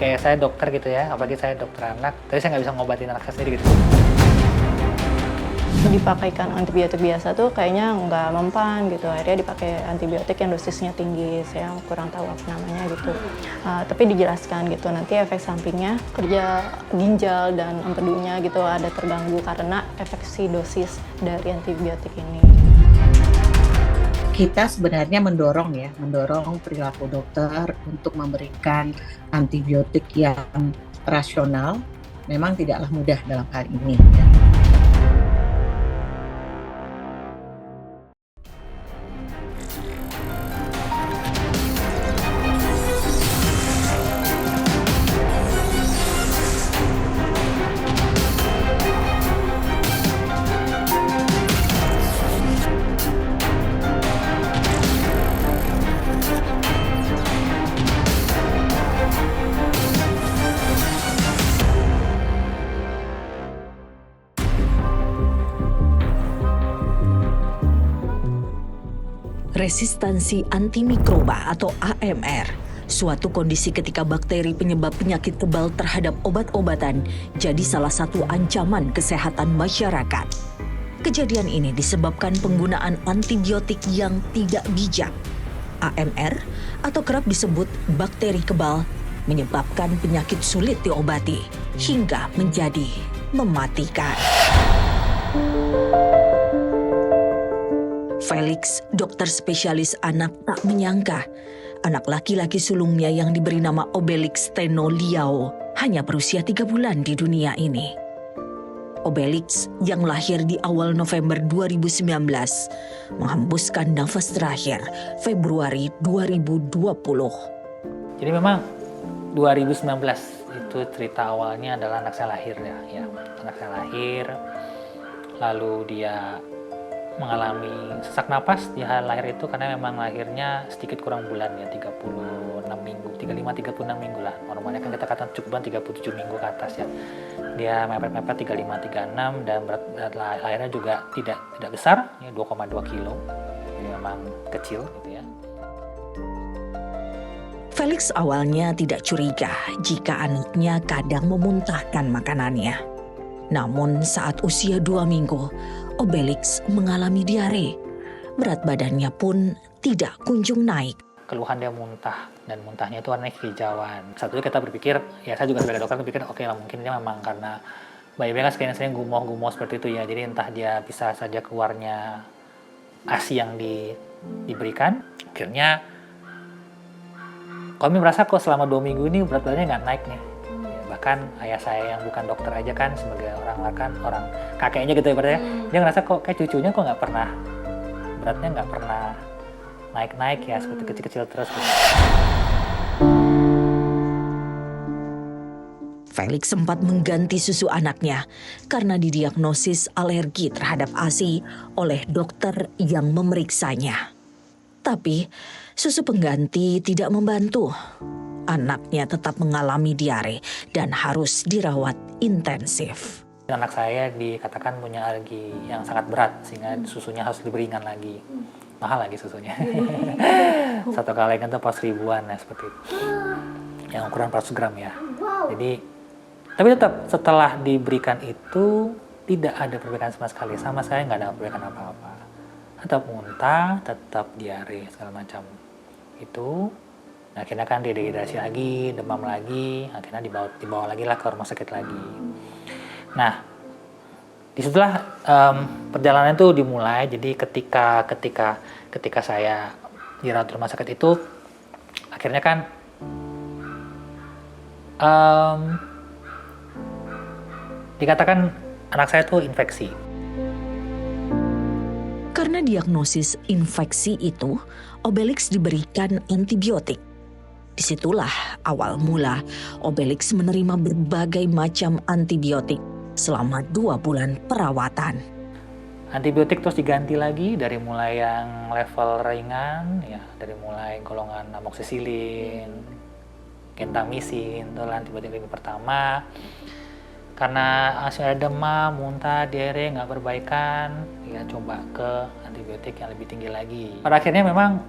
kayak saya dokter gitu ya, apalagi saya dokter anak, tapi saya nggak bisa ngobatin anak saya sendiri gitu. Dipakaikan antibiotik biasa tuh kayaknya nggak mempan gitu, akhirnya dipakai antibiotik yang dosisnya tinggi, saya kurang tahu apa namanya gitu. Tapi dijelaskan gitu, nanti efek sampingnya kerja ginjal dan empedunya gitu ada terganggu karena efek si dosis dari antibiotik ini. Kita sebenarnya mendorong perilaku dokter untuk memberikan antibiotik yang rasional, memang tidaklah mudah dalam hal ini. Resistansi antimikroba atau AMR, suatu kondisi ketika bakteri penyebab penyakit kebal terhadap obat-obatan jadi salah satu ancaman kesehatan masyarakat. Kejadian ini disebabkan penggunaan antibiotik yang tidak bijak. AMR atau kerap disebut bakteri kebal menyebabkan penyakit sulit diobati hingga menjadi mematikan. Felix, dokter spesialis anak, tak menyangka anak laki-laki sulungnya yang diberi nama Obelix Teno Liao hanya berusia 3 bulan di dunia ini. Obelix yang lahir di awal November 2019 menghembuskan nafas terakhir Februari 2020. Jadi memang 2019 itu cerita awalnya adalah anak saya lahir ya. Anak saya lahir, lalu dia mengalami sesak napas di hal lahir itu karena memang lahirnya sedikit kurang bulan ya, 36 minggu, 36 minggu lah. Normalnya kan kita katakan cukup 37 minggu ke atas ya. Dia mepet-mepet 35-36 dan berat lahirnya juga tidak besar ya, 2,2 kilo. Jadi memang kecil gitu ya. Felix awalnya tidak curiga jika anaknya kadang memuntahkan makanannya. Namun saat usia 2 minggu, Obelix mengalami diare. Berat badannya pun tidak kunjung naik. Keluhan dia muntah, dan muntahnya itu warnanya kehijauan. Satunya kita berpikir, ya saya juga sebagai dokter berpikir, oke lah mungkin dia memang karena bayi-bayi kan sering gumoh-gumoh seperti itu ya. Jadi entah dia bisa saja keluarnya ASI yang diberikan. Akhirnya kami merasa kok selama 2 minggu ini berat badannya nggak naik nih. Bahkan ayah saya yang bukan dokter aja kan sebagai orang kakeknya gitu ya berarti dia ngerasa kok kayak cucunya kok nggak pernah beratnya nggak pernah naik ya, seperti kecil-kecil terus gitu. Felix sempat mengganti susu anaknya karena didiagnosis alergi terhadap ASI oleh dokter yang memeriksanya. Tapi susu pengganti tidak membantu. Anaknya tetap mengalami diare dan harus dirawat intensif. Anak saya dikatakan punya alergi yang sangat berat sehingga susunya harus diberingan lagi. Mahal lagi susunya. Satu kali kan tuh pas ribuan ya seperti itu. Yang ukuran 400 gram ya. Jadi, tapi tetap setelah diberikan itu tidak ada perbedaan sama sekali. Sama saya nggak ada perbedaan apa-apa. Tetap muntah, tetap diare segala macam. Itu akhirnya kan dia dehidrasi lagi, demam lagi, akhirnya dibawa lagi lah ke rumah sakit lagi. Nah, disitulah perjalanan itu dimulai. Jadi ketika saya dirawat di rumah sakit itu, akhirnya kan dikatakan anak saya tuh infeksi. Karena diagnosis infeksi itu, Obelix diberikan antibiotik. Disitulah awal mula Obelix menerima berbagai macam antibiotik selama 2 bulan perawatan. Antibiotik terus diganti lagi dari mulai yang level ringan, ya dari mulai golongan amoxicillin, gentamicin, itu antibiotik pertama. Karena ada demam, muntah, diare, nggak berbaikan, ya coba ke antibiotik yang lebih tinggi lagi. Pada akhirnya memang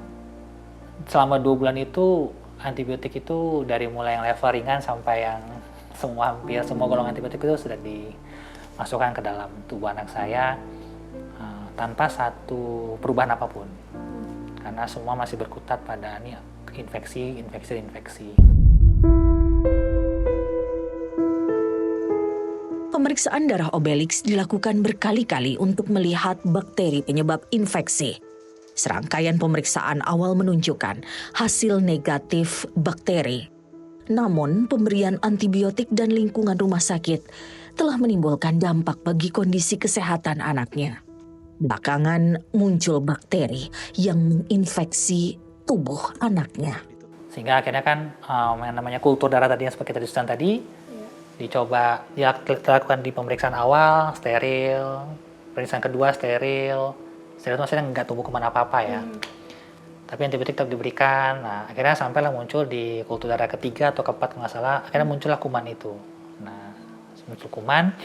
selama 2 bulan itu antibiotik itu dari mulai yang level ringan sampai yang hampir semua golongan antibiotik itu sudah dimasukkan ke dalam tubuh anak saya tanpa satu perubahan apapun. Karena semua masih berkutat pada infeksi. Pemeriksaan darah Obelix dilakukan berkali-kali untuk melihat bakteri penyebab infeksi. Serangkaian pemeriksaan awal menunjukkan hasil negatif bakteri. Namun, pemberian antibiotik dan lingkungan rumah sakit telah menimbulkan dampak bagi kondisi kesehatan anaknya. Belakangan muncul bakteri yang menginfeksi tubuh anaknya. Sehingga akhirnya kan yang namanya kultur darah tadi yang seperti kita disebutkan tadi, dicoba dilakukan di pemeriksaan awal, steril, pemeriksaan kedua steril itu maksudnya nggak tumbuh kuman apa-apa ya. Tapi antibiotik tetap diberikan. Nah, akhirnya sampailah muncul di kultur darah ketiga atau keempat nggak salah, akhirnya muncullah kuman itu. Nah, muncul kuman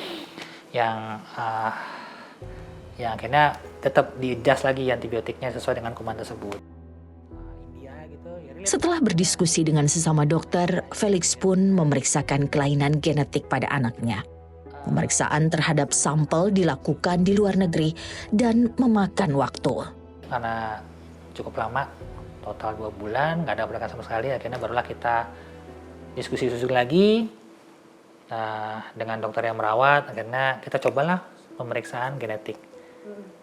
yang akhirnya tetap di-adjust lagi antibiotiknya sesuai dengan kuman tersebut. Setelah berdiskusi dengan sesama dokter, Felix pun memeriksakan kelainan genetik pada anaknya. Pemeriksaan terhadap sampel dilakukan di luar negeri dan memakan waktu. Karena cukup lama, total 2 bulan, nggak ada pergerakan sama sekali, akhirnya barulah kita diskusi lagi dengan dokter yang merawat. Akhirnya kita cobalah pemeriksaan genetik.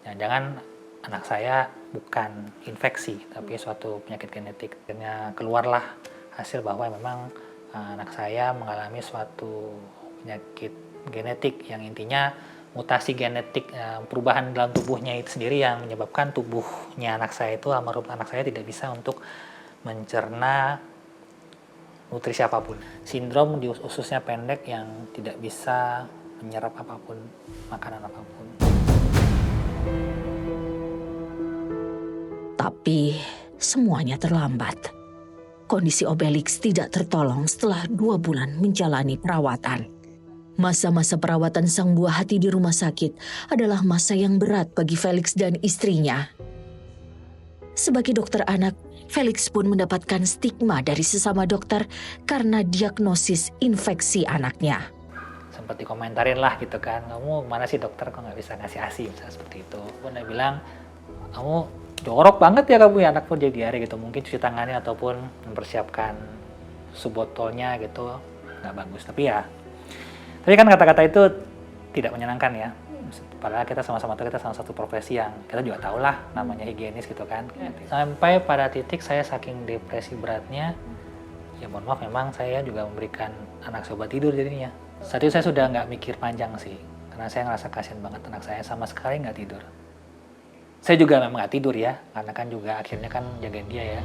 Jangan anak saya bukan infeksi, tapi suatu penyakit genetik. Akhirnya keluarlah hasil bahwa memang anak saya mengalami suatu penyakit genetik yang intinya mutasi genetik, perubahan dalam tubuhnya itu sendiri yang menyebabkan tubuhnya anak saya itu, almarhum anak saya tidak bisa untuk mencerna nutrisi apapun. Sindrom di ususnya pendek yang tidak bisa menyerap apapun, makanan apapun. Tapi semuanya terlambat. Kondisi Obelix tidak tertolong setelah 2 bulan menjalani perawatan. Masa-masa perawatan sang buah hati di rumah sakit adalah masa yang berat bagi Felix dan istrinya. Sebagai dokter anak, Felix pun mendapatkan stigma dari sesama dokter karena diagnosis infeksi anaknya. Sempat dikomentarin lah gitu kan, kamu mana sih dokter kok nggak bisa ngasih ASI, misalnya seperti itu. Pun dia bilang, kamu jorok banget ya kamu ya, anak pun jadi diare gitu. Mungkin cuci tangannya ataupun mempersiapkan susu botolnya gitu nggak bagus. Tapi kan kata-kata itu tidak menyenangkan ya. Padahal kita sama-sama tahu kita salah satu profesi yang kita juga tahu lah namanya higienis gitu kan. Sampai pada titik saya saking depresi beratnya, ya mohon maaf memang saya juga memberikan anak saya obat tidur jadinya. Saat itu saya sudah nggak mikir panjang sih, karena saya ngerasa kasihan banget anak saya sama sekali nggak tidur. Saya juga memang nggak tidur ya, karena kan juga akhirnya kan jagain dia ya.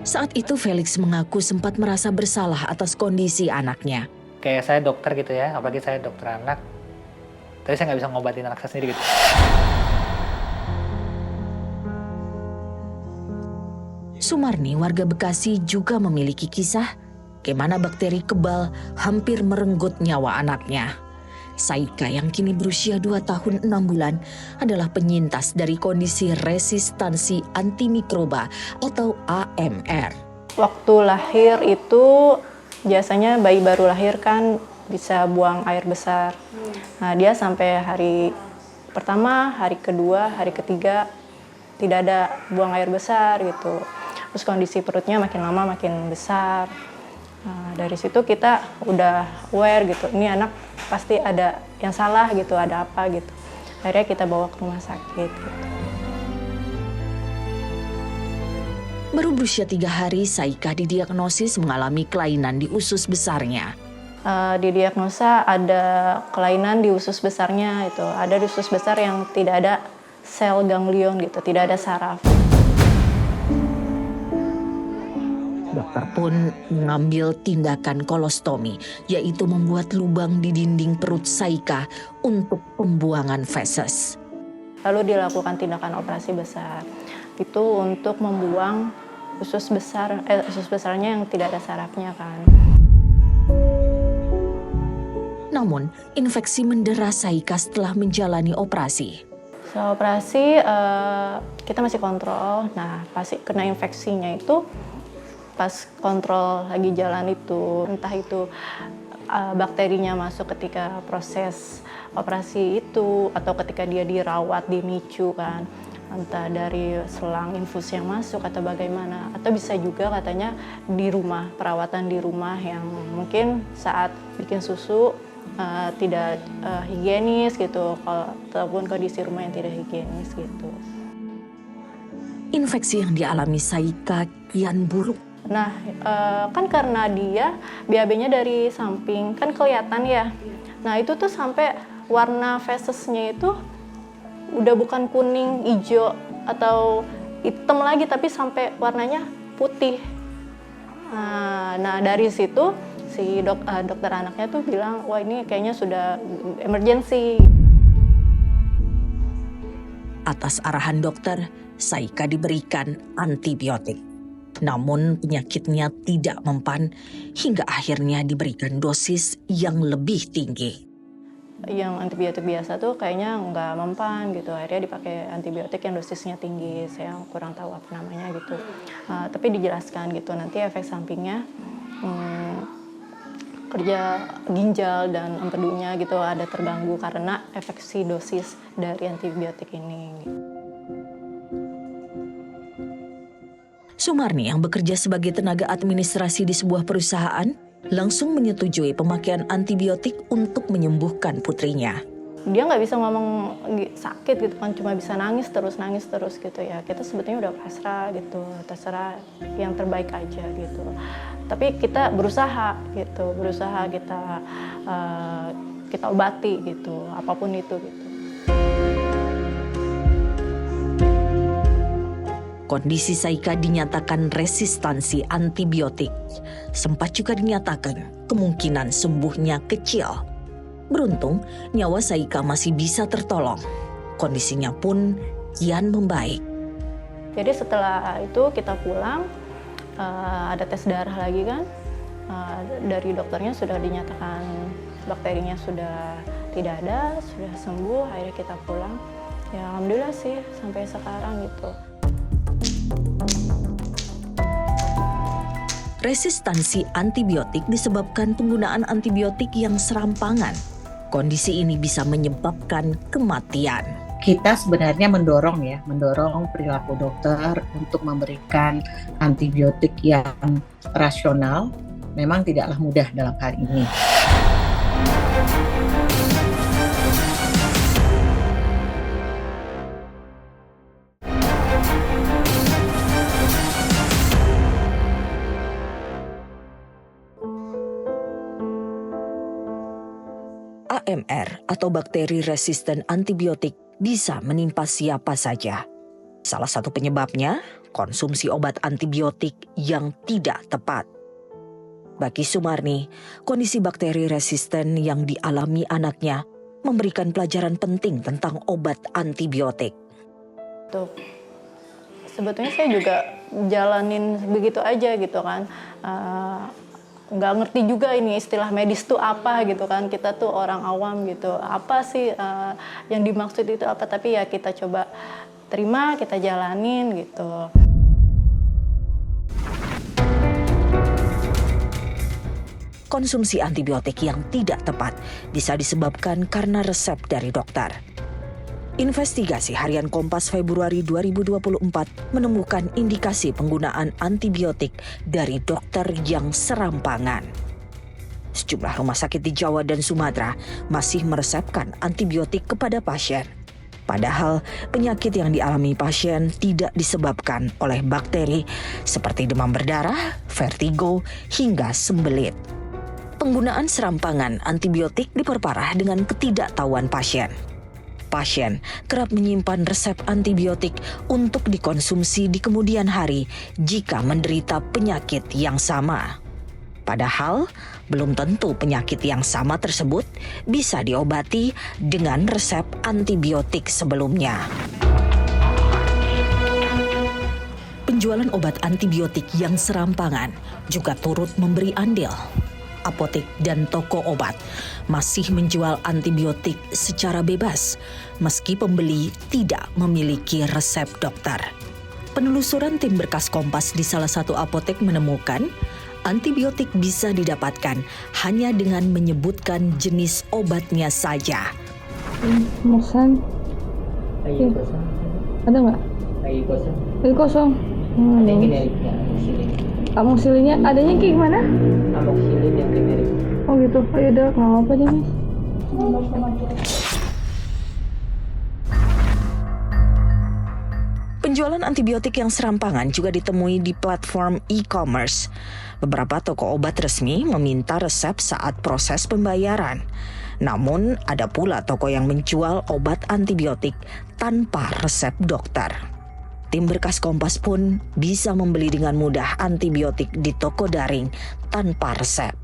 Saat itu Felix mengaku sempat merasa bersalah atas kondisi anaknya. Kayak saya dokter gitu ya, apalagi saya dokter anak, tapi saya nggak bisa ngobatin anak saya sendiri gitu. Sumarni, warga Bekasi, juga memiliki kisah bagaimana bakteri kebal hampir merenggut nyawa anaknya. Saika yang kini berusia 2 tahun 6 bulan adalah penyintas dari kondisi resistansi antimikroba atau AMR. Waktu lahir itu biasanya bayi baru lahir kan bisa buang air besar. Nah, dia sampai hari pertama, hari kedua, hari ketiga tidak ada buang air besar gitu. Terus kondisi perutnya makin lama makin besar. Nah, dari situ kita udah aware gitu, ini anak pasti ada yang salah gitu, ada apa gitu. Akhirnya kita bawa ke rumah sakit gitu. Baru berusia 3 hari, Saika didiagnosis mengalami kelainan di usus besarnya. Didiagnosa ada kelainan di usus besarnya itu. Ada di usus besar yang tidak ada sel ganglion gitu, tidak ada saraf. Dokter pun mengambil tindakan kolostomi, yaitu membuat lubang di dinding perut Saika untuk pembuangan feses. Lalu dilakukan tindakan operasi besar. Itu untuk membuang usus besarnya yang tidak ada sarafnya kan. Namun, infeksi mendera Saika setelah menjalani operasi. Setelah operasi, kita masih kontrol. Nah, pasti kena infeksinya itu pas kontrol lagi jalan itu, entah itu bakterinya masuk ketika proses operasi itu atau ketika dia dirawat di NICU kan, entah dari selang infus yang masuk atau bagaimana, atau bisa juga katanya di rumah, perawatan di rumah yang mungkin saat bikin susu tidak higienis gitu, ataupun kondisi rumah yang tidak higienis gitu. Infeksi yang dialami Saika kian buruk. Nah, kan karena dia BAB-nya dari samping, kan kelihatan ya. Nah, itu tuh sampai warna fesesnya itu udah bukan kuning, hijau, atau hitam lagi, tapi sampai warnanya putih. Nah, dari situ si dokter anaknya tuh bilang, wah ini kayaknya sudah emergency. Atas arahan dokter, Saika diberikan antibiotik. Namun penyakitnya tidak mempan hingga akhirnya diberikan dosis yang lebih tinggi. Yang antibiotik biasa tuh kayaknya nggak mempan gitu, akhirnya dipakai antibiotik yang dosisnya tinggi, saya kurang tahu apa namanya gitu. Tapi dijelaskan gitu, nanti efek sampingnya kerja ginjal dan empedunya gitu ada terganggu karena efeksi dosis dari antibiotik ini. Sumarni yang bekerja sebagai tenaga administrasi di sebuah perusahaan langsung menyetujui pemakaian antibiotik untuk menyembuhkan putrinya. Dia nggak bisa ngomong sakit gitu kan, cuma bisa nangis terus gitu ya. Kita sebetulnya udah pasrah gitu, terserah yang terbaik aja gitu. Tapi kita berusaha kita obati gitu, apapun itu gitu. Kondisi Saika dinyatakan resistansi antibiotik. Sempat juga dinyatakan kemungkinan sembuhnya kecil. Beruntung, nyawa Saika masih bisa tertolong. Kondisinya pun kian membaik. Jadi setelah itu kita pulang, ada tes darah lagi kan. Dari dokternya sudah dinyatakan bakterinya sudah tidak ada, sudah sembuh. Akhirnya kita pulang. Ya alhamdulillah sih sampai sekarang gitu. Resistansi antibiotik disebabkan penggunaan antibiotik yang serampangan. Kondisi ini bisa menyebabkan kematian. Kita sebenarnya mendorong perilaku dokter untuk memberikan antibiotik yang rasional. Memang tidaklah mudah dalam hal ini. AMR atau bakteri resisten antibiotik bisa menimpa siapa saja. Salah satu penyebabnya, konsumsi obat antibiotik yang tidak tepat. Bagi Sumarni, kondisi bakteri resisten yang dialami anaknya memberikan pelajaran penting tentang obat antibiotik. Tuh, sebetulnya saya juga jalanin begitu aja gitu kan. Nggak ngerti juga ini istilah medis tuh apa gitu kan, kita tuh orang awam gitu, apa sih yang dimaksud itu apa, tapi ya kita coba terima, kita jalanin gitu. Konsumsi antibiotik yang tidak tepat bisa disebabkan karena resep dari dokter. Investigasi Harian Kompas Februari 2024 menemukan indikasi penggunaan antibiotik dari dokter yang serampangan. Sejumlah rumah sakit di Jawa dan Sumatera masih meresepkan antibiotik kepada pasien. Padahal penyakit yang dialami pasien tidak disebabkan oleh bakteri seperti demam berdarah, vertigo, hingga sembelit. Penggunaan serampangan antibiotik diperparah dengan ketidaktahuan pasien. Pasien kerap menyimpan resep antibiotik untuk dikonsumsi di kemudian hari jika menderita penyakit yang sama. Padahal, belum tentu penyakit yang sama tersebut bisa diobati dengan resep antibiotik sebelumnya. Penjualan obat antibiotik yang serampangan juga turut memberi andil. apotek dan toko obat masih menjual antibiotik secara bebas meski pembeli tidak memiliki resep dokter. Penelusuran tim berkas Kompas di salah satu apotek menemukan antibiotik bisa didapatkan hanya dengan menyebutkan jenis obatnya saja. Pesan ada nggak? Lagi kosong. Amoxicillin adanya kayak gimana? Amoxicillin yang generik. Oh gitu. Oh yaudah, nggak apa-apa deh Mas. Penjualan antibiotik yang serampangan juga ditemui di platform e-commerce. Beberapa toko obat resmi meminta resep saat proses pembayaran. Namun, ada pula toko yang menjual obat antibiotik tanpa resep dokter. Tim berkas Kompas pun bisa membeli dengan mudah antibiotik di toko daring tanpa resep.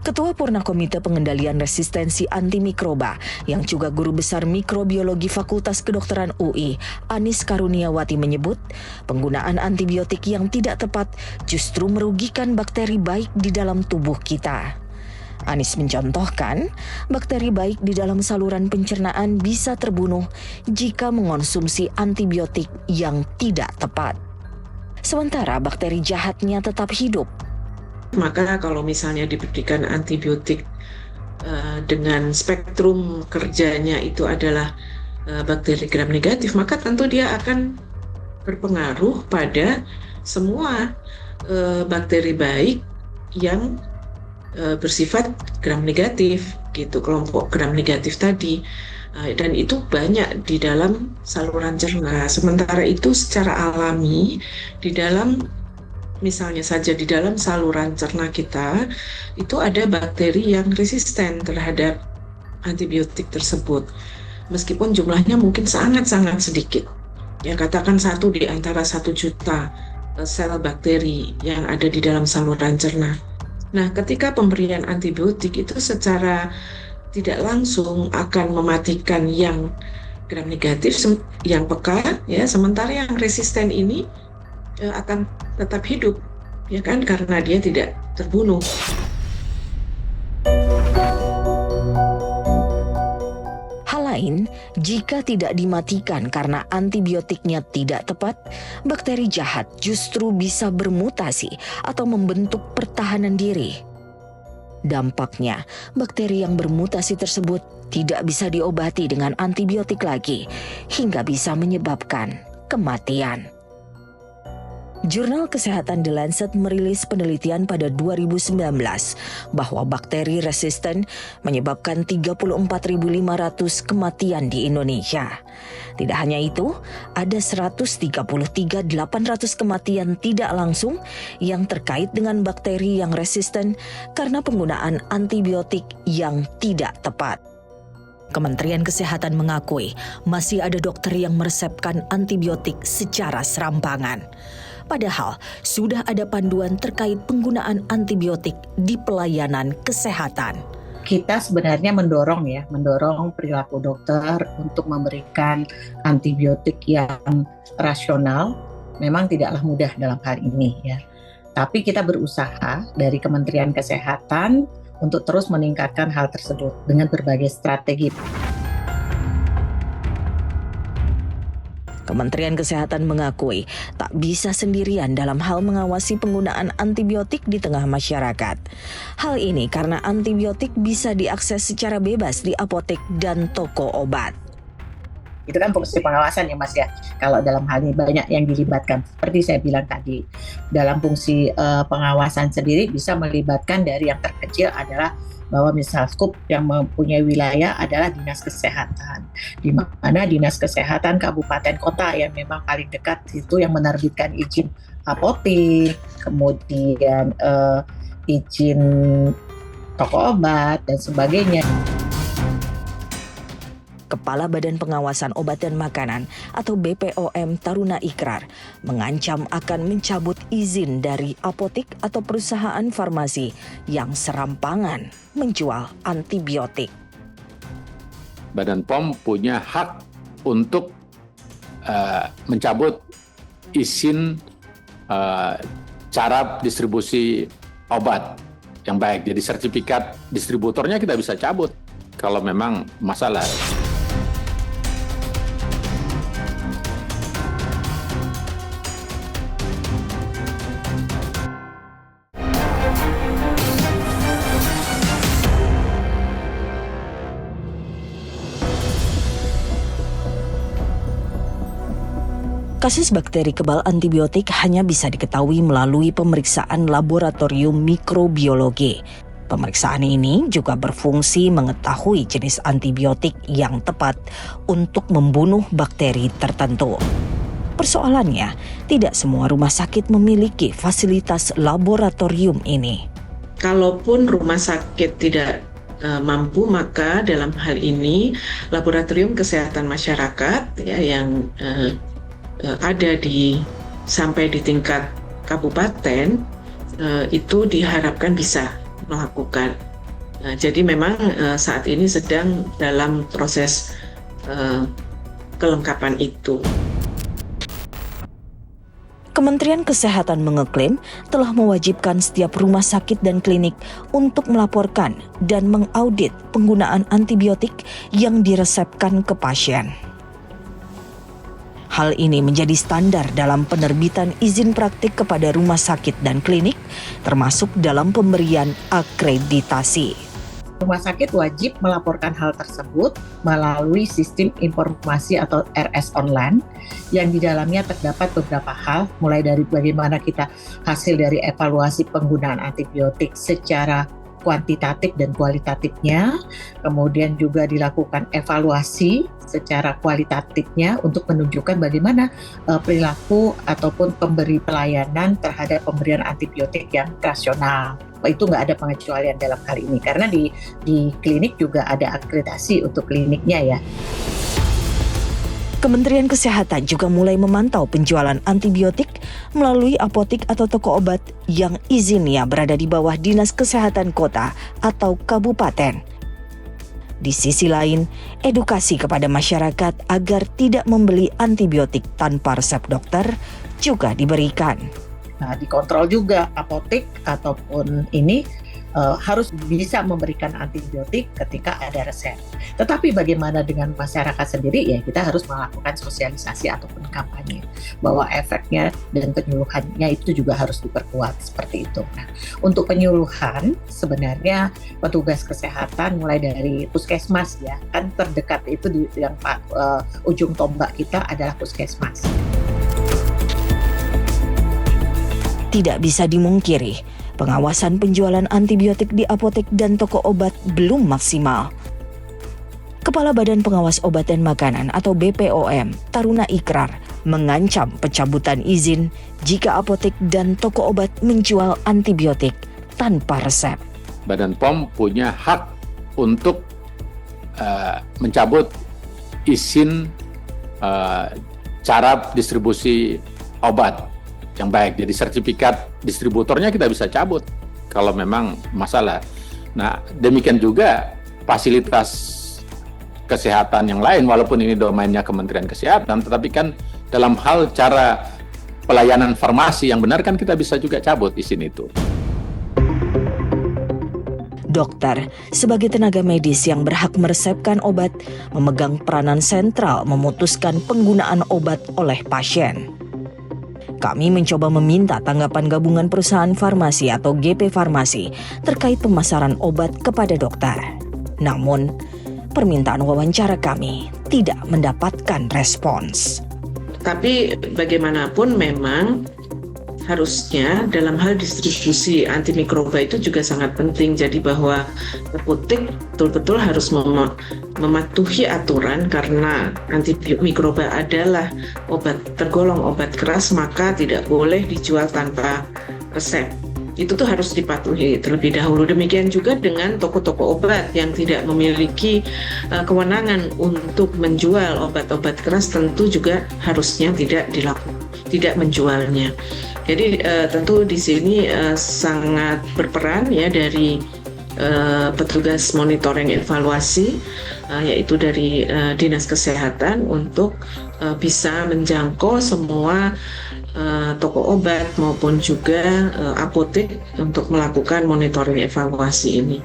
Ketua Purna Komite Pengendalian Resistensi Antimikroba yang juga guru besar mikrobiologi Fakultas Kedokteran UI, Anis Karuniawati menyebut, penggunaan antibiotik yang tidak tepat justru merugikan bakteri baik di dalam tubuh kita. Anis mencontohkan, bakteri baik di dalam saluran pencernaan bisa terbunuh jika mengonsumsi antibiotik yang tidak tepat. Sementara bakteri jahatnya tetap hidup. Maka kalau misalnya diberikan antibiotik dengan spektrum kerjanya itu adalah bakteri gram negatif, maka tentu dia akan berpengaruh pada semua bakteri baik yang bersifat gram negatif, gitu, kelompok gram negatif tadi. Dan itu banyak di dalam saluran cerna. Sementara itu secara alami di dalam, misalnya saja di dalam saluran cerna kita itu ada bakteri yang resisten terhadap antibiotik tersebut. Meskipun jumlahnya mungkin sangat-sangat sedikit. Ya, katakan 1 di antara 1 juta sel bakteri yang ada di dalam saluran cerna. Nah, ketika pemberian antibiotik itu secara tidak langsung akan mematikan yang gram negatif, yang peka, ya, sementara yang resisten ini akan tetap hidup, ya kan, karena dia tidak terbunuh. Hal lain, jika tidak dimatikan karena antibiotiknya tidak tepat, bakteri jahat justru bisa bermutasi atau membentuk pertahanan diri. Dampaknya, bakteri yang bermutasi tersebut tidak bisa diobati dengan antibiotik lagi, hingga bisa menyebabkan kematian. Jurnal Kesehatan The Lancet merilis penelitian pada 2019 bahwa bakteri resisten menyebabkan 34.500 kematian di Indonesia. Tidak hanya itu, ada 133.800 kematian tidak langsung yang terkait dengan bakteri yang resisten karena penggunaan antibiotik yang tidak tepat. Kementerian Kesehatan mengakui masih ada dokter yang meresepkan antibiotik secara serampangan. Padahal sudah ada panduan terkait penggunaan antibiotik di pelayanan kesehatan. Kita sebenarnya mendorong perilaku dokter untuk memberikan antibiotik yang rasional. Memang tidaklah mudah dalam hal ini ya. Tapi kita berusaha dari Kementerian Kesehatan untuk terus meningkatkan hal tersebut dengan berbagai strategi. Kementerian Kesehatan mengakui tak bisa sendirian dalam hal mengawasi penggunaan antibiotik di tengah masyarakat. Hal ini karena antibiotik bisa diakses secara bebas di apotek dan toko obat. Itu kan fungsi pengawasan ya Mas ya. Kalau dalam hal ini banyak yang dilibatkan. Seperti saya bilang tadi, dalam fungsi pengawasan sendiri bisa melibatkan dari yang terkecil adalah bahwa misal skup yang mempunyai wilayah adalah Dinas Kesehatan, di mana Dinas Kesehatan kabupaten kota yang memang paling dekat itu yang menerbitkan izin apotek, kemudian izin toko obat dan sebagainya. Kepala Badan Pengawasan Obat dan Makanan atau BPOM Taruna Ikrar mengancam akan mencabut izin dari apotek atau perusahaan farmasi yang serampangan menjual antibiotik. Badan POM punya hak untuk mencabut izin cara distribusi obat yang baik. Jadi sertifikat distributornya kita bisa cabut kalau memang masalah. Kasus bakteri kebal antibiotik hanya bisa diketahui melalui pemeriksaan laboratorium mikrobiologi. Pemeriksaan ini juga berfungsi mengetahui jenis antibiotik yang tepat untuk membunuh bakteri tertentu. Persoalannya, tidak semua rumah sakit memiliki fasilitas laboratorium ini. Kalaupun rumah sakit tidak mampu, maka dalam hal ini laboratorium kesehatan masyarakat ya, yang ada sampai di tingkat kabupaten itu diharapkan bisa melakukan. Jadi memang saat ini sedang dalam proses kelengkapan itu. Kementerian Kesehatan mengeklaim telah mewajibkan setiap rumah sakit dan klinik untuk melaporkan dan mengaudit penggunaan antibiotik yang diresepkan ke pasien. Hal ini menjadi standar dalam penerbitan izin praktik kepada rumah sakit dan klinik, termasuk dalam pemberian akreditasi. Rumah sakit wajib melaporkan hal tersebut melalui sistem informasi atau RS online yang di dalamnya terdapat beberapa hal, mulai dari bagaimana kita hasil dari evaluasi penggunaan antibiotik secara kuantitatif dan kualitatifnya, kemudian juga dilakukan evaluasi secara kualitatifnya untuk menunjukkan bagaimana perilaku ataupun pemberi pelayanan terhadap pemberian antibiotik yang rasional. Itu nggak ada pengecualian dalam hal ini, karena di klinik juga ada akreditasi untuk kliniknya ya. Kementerian Kesehatan juga mulai memantau penjualan antibiotik melalui apotik atau toko obat yang izinnya berada di bawah Dinas Kesehatan Kota atau Kabupaten. Di sisi lain, edukasi kepada masyarakat agar tidak membeli antibiotik tanpa resep dokter juga diberikan. Nah, dikontrol juga apotik ataupun ini harus bisa memberikan antibiotik ketika ada resep. Tetapi bagaimana dengan masyarakat sendiri, ya kita harus melakukan sosialisasi ataupun kampanye bahwa efeknya dan penyuluhannya itu juga harus diperkuat seperti itu. Nah, untuk penyuluhan sebenarnya petugas kesehatan mulai dari puskesmas ya, kan terdekat itu yang ujung tombak kita adalah puskesmas. Tidak bisa dimungkiri, pengawasan penjualan antibiotik di apotek dan toko obat belum maksimal. Kepala Badan Pengawas Obat dan Makanan atau BPOM, Taruna Ikrar, mengancam pencabutan izin jika apotek dan toko obat menjual antibiotik tanpa resep. Badan POM punya hak untuk mencabut izin cara distribusi obat yang baik. Jadi sertifikat distributornya kita bisa cabut kalau memang masalah. Nah, demikian juga fasilitas kesehatan yang lain, walaupun ini domainnya Kementerian Kesehatan, tetapi kan dalam hal cara pelayanan farmasi yang benar kan kita bisa juga cabut izin itu. Dokter, sebagai tenaga medis yang berhak meresepkan obat, memegang peranan sentral memutuskan penggunaan obat oleh pasien. Kami mencoba meminta tanggapan gabungan perusahaan farmasi atau GP Farmasi terkait pemasaran obat kepada dokter. Namun, permintaan wawancara kami tidak mendapatkan respons. Tapi bagaimanapun memang harusnya dalam hal distribusi antimikroba itu juga sangat penting. Jadi bahwa apotek betul-betul harus mematuhi aturan, karena antimikroba adalah tergolong obat keras, maka tidak boleh dijual tanpa resep. Itu tuh harus dipatuhi terlebih dahulu. Demikian juga dengan toko-toko obat yang tidak memiliki kewenangan untuk menjual obat-obat keras, tentu juga harusnya tidak menjualnya. Jadi tentu di sini sangat berperan ya dari petugas monitoring evaluasi, yaitu dari Dinas Kesehatan untuk bisa menjangkau semua toko obat maupun juga apotek untuk melakukan monitoring evaluasi ini.